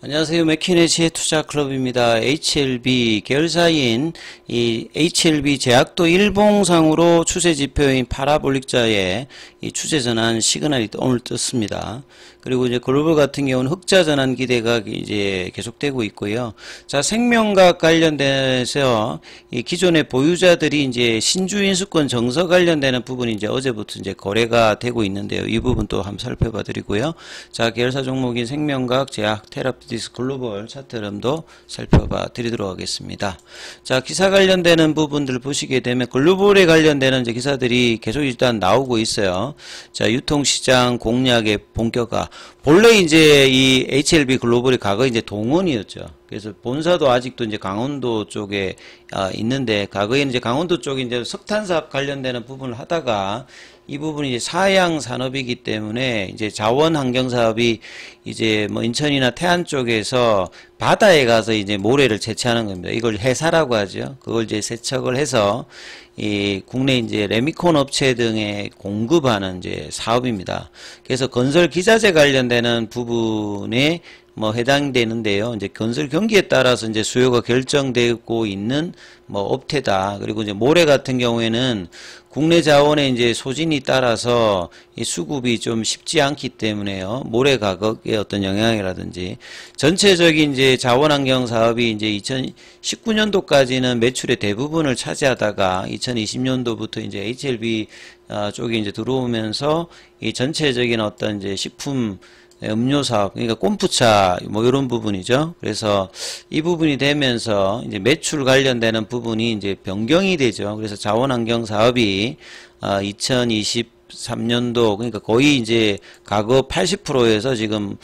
안녕하세요. 맥키네지의 투자클럽입니다. HLB 계열사인 이 HLB 제약도 일봉상으로 추세지표인 파라볼릭자의 이 추세전환 시그널이 오늘 떴습니다. 그리고 이제 글로벌 같은 경우는 흑자전환 기대가 이제 계속되고 있고요. 자, 생명과학 관련돼서 이 기존의 보유자들이 이제 신주인수권 정서 관련되는 부분이 이제 어제부터 이제 거래가 되고 있는데요. 이 부분도 한번 살펴봐 드리고요. 자, 계열사 종목인 생명과학, 제약, 테라피티스 글로벌 차트 흐름도 살펴봐 드리도록 하겠습니다. 자, 기사 관련되는 부분들 보시게 되면 글로벌에 관련되는 이제 기사들이 계속 일단 나오고 있어요. 자, 유통시장 공략의 본격화. 본래 이제 이 HLB 글로벌이 과거 이제 동원이었죠. 그래서 본사도 아직도 이제 강원도 쪽에 있는데, 과거에는 이제 강원도 쪽에 이제 석탄 사업 관련되는 부분을 하다가 이 부분이 이제 사양 산업이기 때문에 이제 자원 환경 사업이 이제 뭐 인천이나 태안 쪽에서 바다에 가서 이제 모래를 채취하는 겁니다. 이걸 해사라고 하죠. 그걸 이제 세척을 해서 이 국내 이제 레미콘 업체 등에 공급하는 이제 사업입니다. 그래서 건설 기자재 관련되는 부분에 뭐 해당되는데요. 이제 건설 경기에 따라서 이제 수요가 결정되고 있는 뭐 업태다. 그리고 이제 모래 같은 경우에는 국내 자원의 이제 소진이 따라서 이 수급이 좀 쉽지 않기 때문에요. 모래 가격의 어떤 영향이라든지 전체적인 이제 자원환경 사업이 이제 2019년도까지는 매출의 대부분을 차지하다가 2020년도부터 이제 HLB 쪽이 이제 들어오면서 이 전체적인 어떤 이제 식품 음료 사업, 그러니까 꼼푸차 뭐 이런 부분이죠. 그래서 이 부분이 되면서 이제 매출 관련되는 부분이 이제 변경이 되죠. 그래서 자원환경 사업이 2023년도 그러니까 거의 이제 과거 80%에서 지금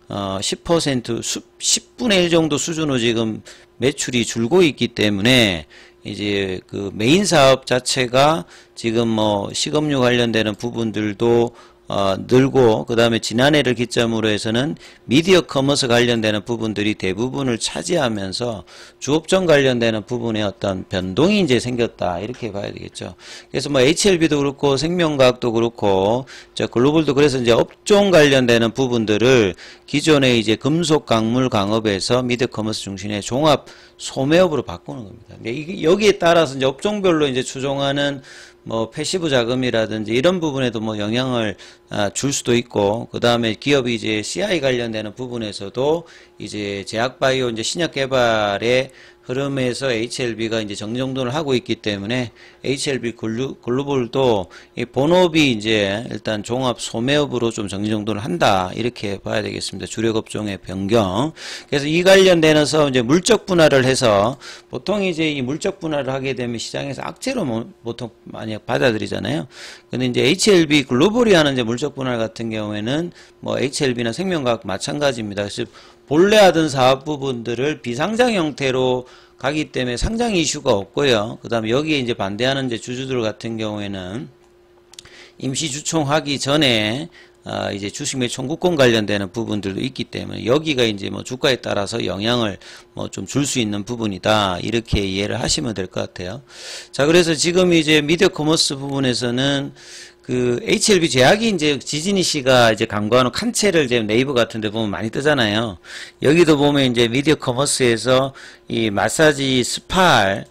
10% 10분의 1 정도 수준으로 지금 매출이 줄고 있기 때문에 이제 그 메인 사업 자체가 지금 뭐 식음료 관련되는 부분들도 늘고, 그 다음에 지난해를 기점으로 해서는 미디어 커머스 관련되는 부분들이 대부분을 차지하면서 주업종 관련되는 부분에 어떤 변동이 이제 생겼다. 이렇게 봐야 되겠죠. 그래서 뭐 HLB도 그렇고 생명과학도 그렇고 저 글로벌도 그래서 이제 업종 관련되는 부분들을 기존의 이제 금속 광물 강업에서 미디어 커머스 중심의 종합 소매업으로 바꾸는 겁니다. 여기에 따라서 이제 업종별로 이제 추종하는 뭐 패시브 자금이라든지 이런 부분에도 뭐 영향을 줄 수도 있고, 그 다음에 기업이 이제 CI 관련되는 부분에서도 이제 제약바이오 이제 신약 개발의 흐름에서 HLB가 이제 정정돈을 하고 있기 때문에 HLB 글로벌도 이 본업이 이제 일단 종합 소매업으로 좀 정정돈을 한다. 이렇게 봐야 되겠습니다. 주력 업종의 변경. 그래서 이 관련돼서 이제 물적 분할을 해서 보통 이제 이 물적 분할을 하게 되면 시장에서 악재로 보통 많이 받아들이잖아요. 근데 이제 HLB 글로벌이 하는 이제 물적 분할 같은 경우에는 뭐 HLB나 생명과학 마찬가지입니다. 그래서 본래 하던 사업 부분들을 비상장 형태로 가기 때문에 상장 이슈가 없고요. 그 다음에 여기에 이제 반대하는 이제 주주들 같은 경우에는 임시 주총하기 전에 이제 주식 매 청구권 관련되는 부분들도 있기 때문에 여기가 이제 뭐 주가에 따라서 영향을 뭐 좀 줄 수 있는 부분이다. 이렇게 이해를 하시면 될 것 같아요. 자, 그래서 지금 이제 미디어 커머스 부분에서는 그 HLB 제약이 이제 지진이 씨가 이제 광고하는 칸체를 이제 네이버 같은 데 보면 많이 뜨잖아요. 여기도 보면 이제 미디어 커머스에서 이 마사지 스파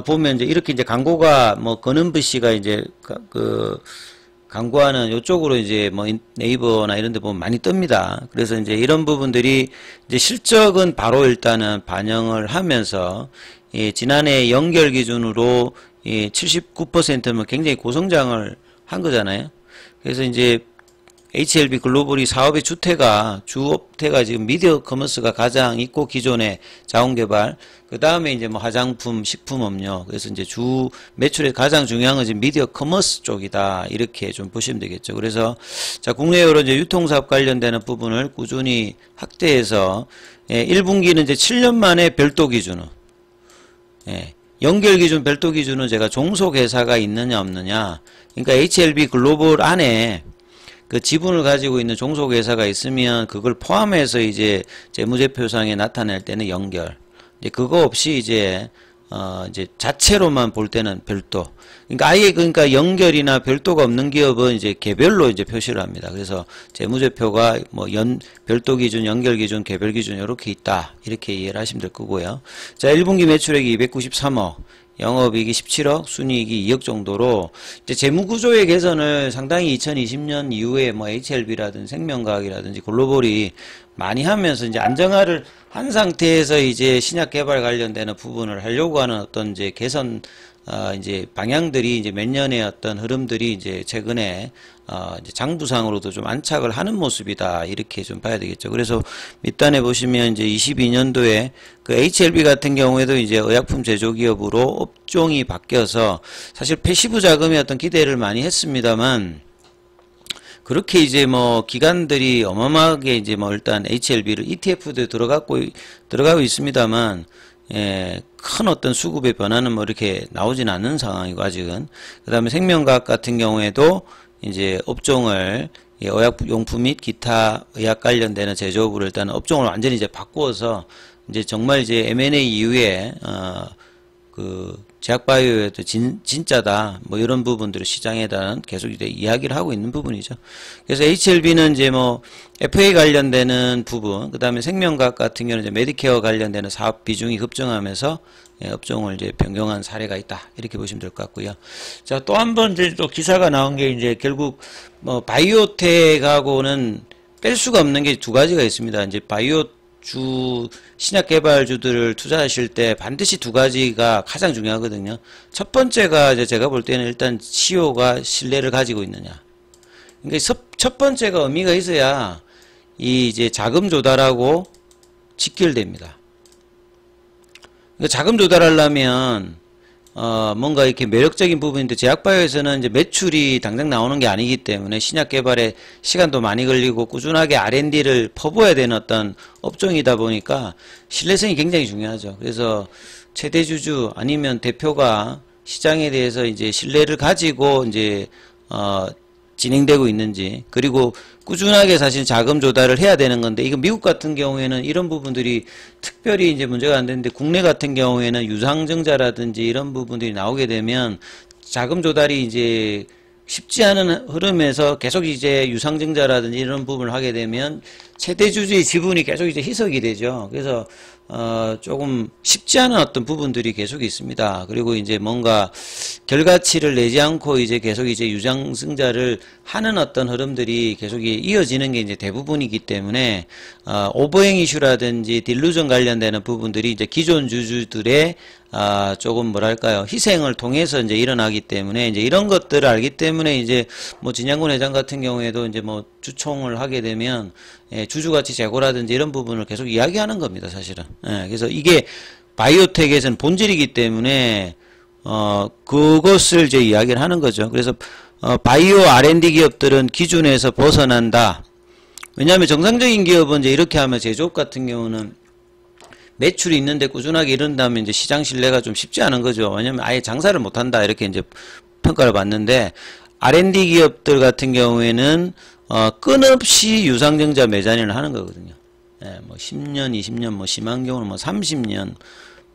보면 이제 이렇게 이제 광고가 뭐 건은부 씨가 이제 그 광고하는 요쪽으로 이제 뭐 네이버나 이런 데 보면 많이 뜹니다. 그래서 이제 이런 부분들이 이제 실적은 바로 일단은 반영을 하면서 지난해 연결 기준으로 79%면 굉장히 고성장을 한 거잖아요. 그래서 이제 HLB 글로벌이 사업의 주업태가 지금 미디어 커머스가 가장 있고 기존의 자원개발, 그 다음에 이제 뭐 화장품, 식품업료, 그래서 이제 주 매출의 가장 중요한 건 지금 미디어 커머스 쪽이다. 이렇게 좀 보시면 되겠죠. 그래서 자, 국내외로 이제 유통사업 관련되는 부분을 꾸준히 확대해서 1분기는 이제 7년 만에 별도 기준으로 연결 기준, 별도 기준은 제가 종속회사가 있느냐 없느냐. 그러니까 HLB 글로벌 안에 그 지분을 가지고 있는 종속회사가 있으면 그걸 포함해서 이제 재무제표상에 나타낼 때는 연결. 이제 그거 없이 이제 이제 자체로만 볼 때는 별도. 그러니까 아예 그러니까 연결이나 별도가 없는 기업은 이제 개별로 이제 표시를 합니다. 그래서 재무제표가 뭐 별도 기준, 연결 기준, 개별 기준 이렇게 있다. 이렇게 이해를 하시면 될 거고요. 자, 1분기 매출액이 293억. 영업이익이 17억, 순이익이 2억 정도로 이제 재무구조의 개선을 상당히 2020년 이후에 뭐 HLB라든지 생명과학이라든지 글로벌이 많이 하면서 이제 안정화를 한 상태에서 이제 신약 개발 관련되는 부분을 하려고 하는 어떤 이제 개선 이제 방향들이 이제 몇 년의 어떤 흐름들이 이제 최근에 이제 장부상으로도 좀 안착을 하는 모습이다. 이렇게 좀 봐야 되겠죠. 그래서 밑단에 보시면 이제 22년도에 그 HLB 같은 경우에도 이제 의약품 제조기업으로 업종이 바뀌어서 사실 패시브 자금의 어떤 기대를 많이 했습니다만 그렇게 이제 뭐 기관들이 어마어마하게 이제 뭐 일단 HLB를 ETF도 들어가고 있습니다만 예, 큰 어떤 수급의 변화는 뭐 이렇게 나오진 않는 상황이고 아직은. 그 다음에 생명과학 같은 경우에도 이제 업종을 의약용품 및 기타 의학 관련되는 제조업으로 일단 업종을 완전히 이제 바꾸어서 이제 정말 이제 M&A 이후에 그 제약바이오에도 진짜다 뭐 이런 부분들을 시장에 대한 계속 이제 이야기를 하고 있는 부분이죠. 그래서 HLB는 이제 뭐 FA 관련되는 부분, 그 다음에 생명과학 같은 경우는 이제 메디케어 관련되는 사업 비중이 급증하면서 업종을 이제 변경한 사례가 있다 이렇게 보시면 될 것 같고요. 자, 또 한 번 이제 또 기사가 나온 게 이제 결국 뭐 바이오텍하고는 뺄 수가 없는 게 두 가지가 있습니다. 이제 신약 개발주들을 투자하실 때 반드시 두 가지가 가장 중요하거든요. 첫 번째가 이제 제가 볼 때는 일단 CEO가 신뢰를 가지고 있느냐. 그러니까 첫 번째가 의미가 있어야 이 이제 자금 조달하고 직결됩니다. 그러니까 자금 조달하려면 뭔가 이렇게 매력적인 부분인데 제약바이오에서는 이제 매출이 당장 나오는 게 아니기 때문에 신약 개발에 시간도 많이 걸리고 꾸준하게 R&D를 퍼부어야 되는 어떤 업종이다 보니까 신뢰성이 굉장히 중요하죠. 그래서 최대 주주 아니면 대표가 시장에 대해서 이제 신뢰를 가지고 이제 진행되고 있는지, 그리고 꾸준하게 사실 자금 조달을 해야 되는 건데, 이거 미국 같은 경우에는 이런 부분들이 특별히 이제 문제가 안 되는데, 국내 같은 경우에는 유상증자라든지 이런 부분들이 나오게 되면 자금 조달이 이제 쉽지 않은 흐름에서 계속 이제 유상증자라든지 이런 부분을 하게 되면 최대 주주의 지분이 계속 이제 희석이 되죠. 그래서 조금 쉽지 않은 어떤 부분들이 계속 있습니다. 그리고 이제 뭔가 결과치를 내지 않고 이제 계속 이제 유상증자를 하는 어떤 흐름들이 계속 이어지는 게 이제 대부분이기 때문에 오버행 이슈라든지 딜루전 관련되는 부분들이 이제 기존 주주들의 조금 뭐랄까요, 희생을 통해서 이제 일어나기 때문에 이제 이런 것들을 알기 때문에 이제 뭐 진양군 회장 같은 경우에도 이제 뭐 주총을 하게 되면 주주가치 재고라든지 이런 부분을 계속 이야기하는 겁니다, 사실은. 그래서 이게 바이오텍에서는 본질이기 때문에 그것을 이제 이야기를 하는 거죠. 그래서 바이오 R&D 기업들은 기준에서 벗어난다. 왜냐하면 정상적인 기업은 이제 이렇게 하면 제조업 같은 경우는 매출이 있는데 꾸준하게 이런다면 이제 시장 신뢰가 좀 쉽지 않은 거죠. 왜냐면 아예 장사를 못한다 이렇게 이제 평가를 받는데, R&D 기업들 같은 경우에는 끊없이 유상증자 매잔을 하는 거거든요. 뭐 10년, 20년, 뭐 심한 경우는 뭐 30년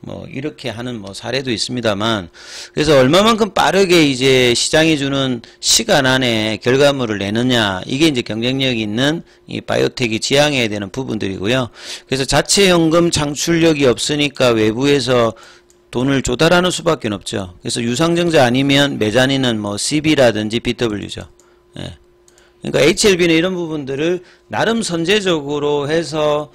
뭐 이렇게 하는 뭐 사례도 있습니다만, 그래서 얼마만큼 빠르게 이제 시장이 주는 시간 안에 결과물을 내느냐, 이게 이제 경쟁력이 있는 이 바이오텍이 지향해야 되는 부분들이고요. 그래서 자체 현금 창출력이 없으니까 외부에서 돈을 조달하는 수밖에 없죠. 그래서 유상증자 아니면 매자니는 뭐 CB라든지 BW죠. 그러니까 HLB는 이런 부분들을 나름 선제적으로 해서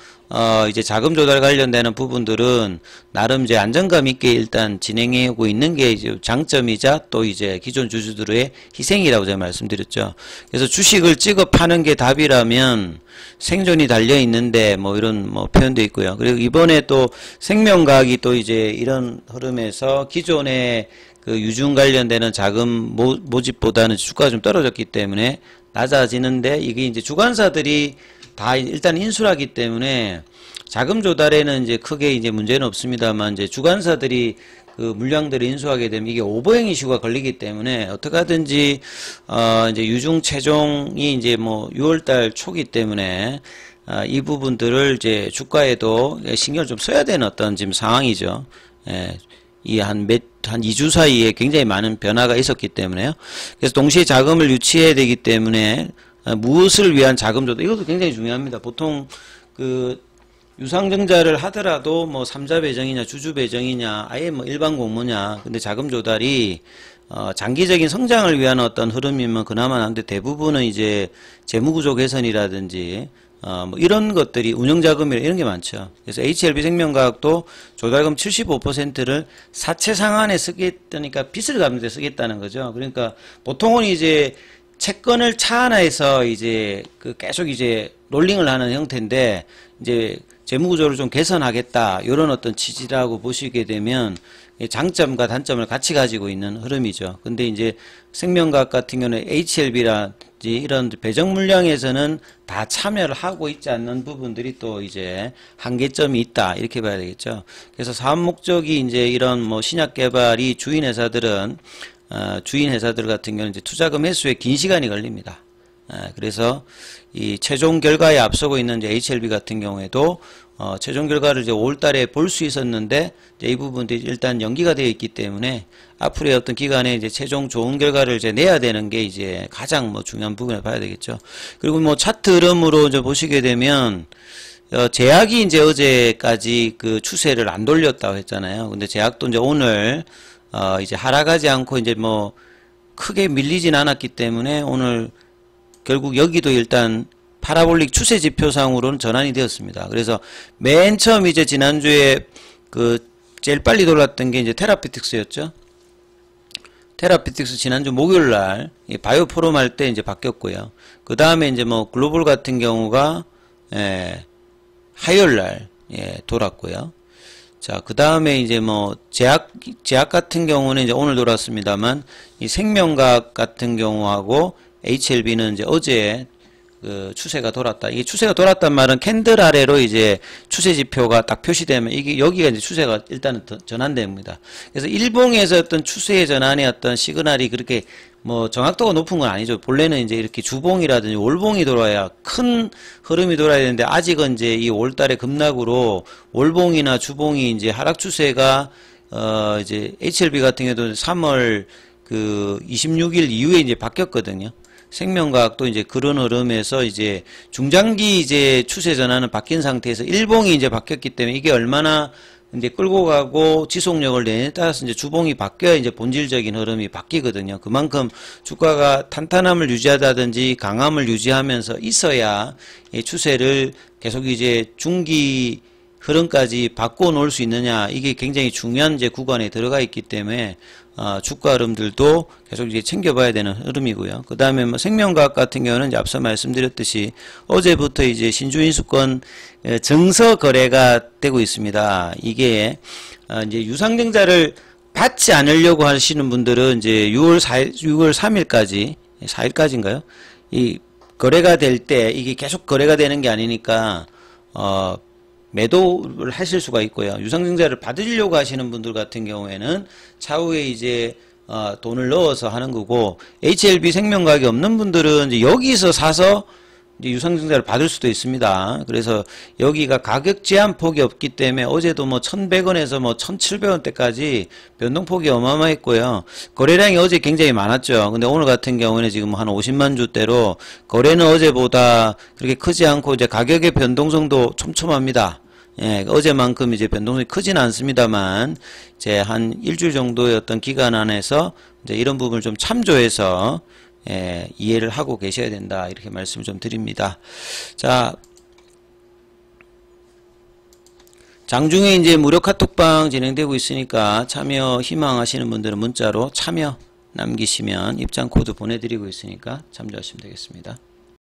이제 자금 조달 관련되는 부분들은 나름 이제 안정감 있게 일단 진행하고 있는 게 이제 장점이자 또 이제 기존 주주들의 희생이라고 제가 말씀드렸죠. 그래서 주식을 찍어 파는 게 답이라면 생존이 달려 있는데 뭐 이런 뭐 표현도 있고요. 그리고 이번에 또 생명과학이 또 이제 이런 흐름에서 기존의 그 유증 관련되는 자금 모집보다는 주가가 좀 떨어졌기 때문에 낮아지는데, 이게 이제 주관사들이 다 일단 인수하기 때문에 자금 조달에는 이제 크게 이제 문제는 없습니다만, 이제 주관사들이 그 물량들을 인수하게 되면 이게 오버행 이슈가 걸리기 때문에 어떻게 하든지 이제 유중 최종이 이제 뭐 6월달 초기 때문에 이 부분들을 이제 주가에도 신경을 좀 써야 되는 어떤 지금 상황이죠. 이 한 2주 사이에 굉장히 많은 변화가 있었기 때문에요. 그래서 동시에 자금을 유치해야 되기 때문에 무엇을 위한 자금 조달, 이것도 굉장히 중요합니다. 보통 그 유상증자를 하더라도 뭐 3자 배정이냐 주주 배정이냐 아예 뭐 일반 공모냐, 근데 자금 조달이 장기적인 성장을 위한 어떤 흐름이면 그나마 한데, 대부분은 이제 재무구조 개선이라든지 뭐 이런 것들이 운영자금이나 이런 게 많죠. 그래서 HLB생명과학도 조달금 75%를 사채 상환에 쓰겠다니까 빚을 갚는 데 쓰겠다는 거죠. 그러니까 보통은 이제 채권을 차 하나에서 이제 그 계속 이제 롤링을 하는 형태인데, 이제 재무구조를 좀 개선하겠다 이런 어떤 취지라고 보시게 되면 장점과 단점을 같이 가지고 있는 흐름이죠. 근데 이제 생명과학 같은 경우는 HLB라든지 이런 배정 물량에서는 다 참여를 하고 있지 않는 부분들이 또 이제 한계점이 있다, 이렇게 봐야 되겠죠. 그래서 사업 목적이 이제 이런 뭐 신약 개발이 주인 회사들 같은 경우는 이제 투자금 회수에 긴 시간이 걸립니다. 그래서 이 최종 결과에 앞서고 있는 이제 HLB 같은 경우에도 최종 결과를 이제 5월달에 볼 수 있었는데, 이제 이 부분들이 일단 연기가 되어 있기 때문에 앞으로의 어떤 기간에 이제 최종 좋은 결과를 이제 내야 되는 게 이제 가장 뭐 중요한 부분을 봐야 되겠죠. 그리고 뭐 차트 흐름으로 이제 보시게 되면 제약이 이제 어제까지 그 추세를 안 돌렸다고 했잖아요. 근데 제약도 이제 오늘 이제 하락하지 않고 이제 뭐 크게 밀리진 않았기 때문에 오늘 결국 여기도 일단 파라볼릭 추세 지표상으로는 전환이 되었습니다. 그래서 맨 처음 이제 지난주에 그 제일 빨리 돌았던 게 이제 테라피틱스였죠. 테라피틱스 지난주 목요일 날 바이오 포럼 할 때 이제 바뀌었고요. 그 다음에 이제 뭐 글로벌 같은 경우가 화요일 날 돌았고요. 자, 그 다음에 이제 뭐 제약 같은 경우는 이제 오늘 돌았습니다만, 이 생명과학 같은 경우하고 HLB는 이제 어제 그 추세가 돌았다. 이게 추세가 돌았단 말은 캔들 아래로 이제 추세 지표가 딱 표시되면 이게 여기가 이제 추세가 일단은 전환됩니다. 그래서 일봉에서 어떤 추세의 전환의 어떤 시그널이 그렇게 뭐 정확도가 높은 건 아니죠. 본래는 이제 이렇게 주봉이라든지 월봉이 돌아야 큰 흐름이 돌아야 되는데, 아직은 이제 이 5월달에 급락으로 월봉이나 주봉이 이제 하락 추세가 이제 HLB 같은 경우도 3월 그 26일 이후에 이제 바뀌었거든요. 생명과학도 이제 그런 흐름에서 이제 중장기 이제 추세 전환은 바뀐 상태에서 일봉이 이제 바뀌었기 때문에 이게 얼마나 이제 끌고 가고 지속력을 내냐에 따라서 이제 주봉이 바뀌어야 이제 본질적인 흐름이 바뀌거든요. 그만큼 주가가 탄탄함을 유지하다든지 강함을 유지하면서 있어야 이 추세를 계속 이제 중기 흐름까지 바꿔 놓을 수 있느냐, 이게 굉장히 중요한 이제 구간에 들어가 있기 때문에 주가 흐름들도 계속 이제 챙겨봐야 되는 흐름이고요. 그 다음에 뭐 생명과학 같은 경우는 이제 앞서 말씀드렸듯이 어제부터 이제 신주인수권 증서 거래가 되고 있습니다. 이게 이제 유상증자를 받지 않으려고 하시는 분들은 이제 6월 3일까지 4일까지인가요? 이 거래가 될 때 이게 계속 거래가 되는 게 아니니까 매도를 하실 수가 있고요. 유상증자를 받으려고 하시는 분들 같은 경우에는 차후에 이제 돈을 넣어서 하는 거고, HLB 생명과학이 없는 분들은 이제 여기서 사서 이제 유상증자를 받을 수도 있습니다. 그래서 여기가 가격 제한폭이 없기 때문에 어제도 뭐 1,100원에서 뭐 1,700원대까지 변동폭이 어마어마했고요. 거래량이 어제 굉장히 많았죠. 근데 오늘 같은 경우에는 지금 한 50만 주대로 거래는 어제보다 그렇게 크지 않고 이제 가격의 변동성도 촘촘합니다. 어제만큼 이제 변동성이 크지는 않습니다만, 이제 한 일주일 정도의 어떤 기간 안에서 이제 이런 부분을 좀 참조해서 이해를 하고 계셔야 된다, 이렇게 말씀을 좀 드립니다. 자, 장중에 이제 무료 카톡방 진행되고 있으니까 참여 희망하시는 분들은 문자로 참여 남기시면 입장 코드 보내드리고 있으니까 참조하시면 되겠습니다.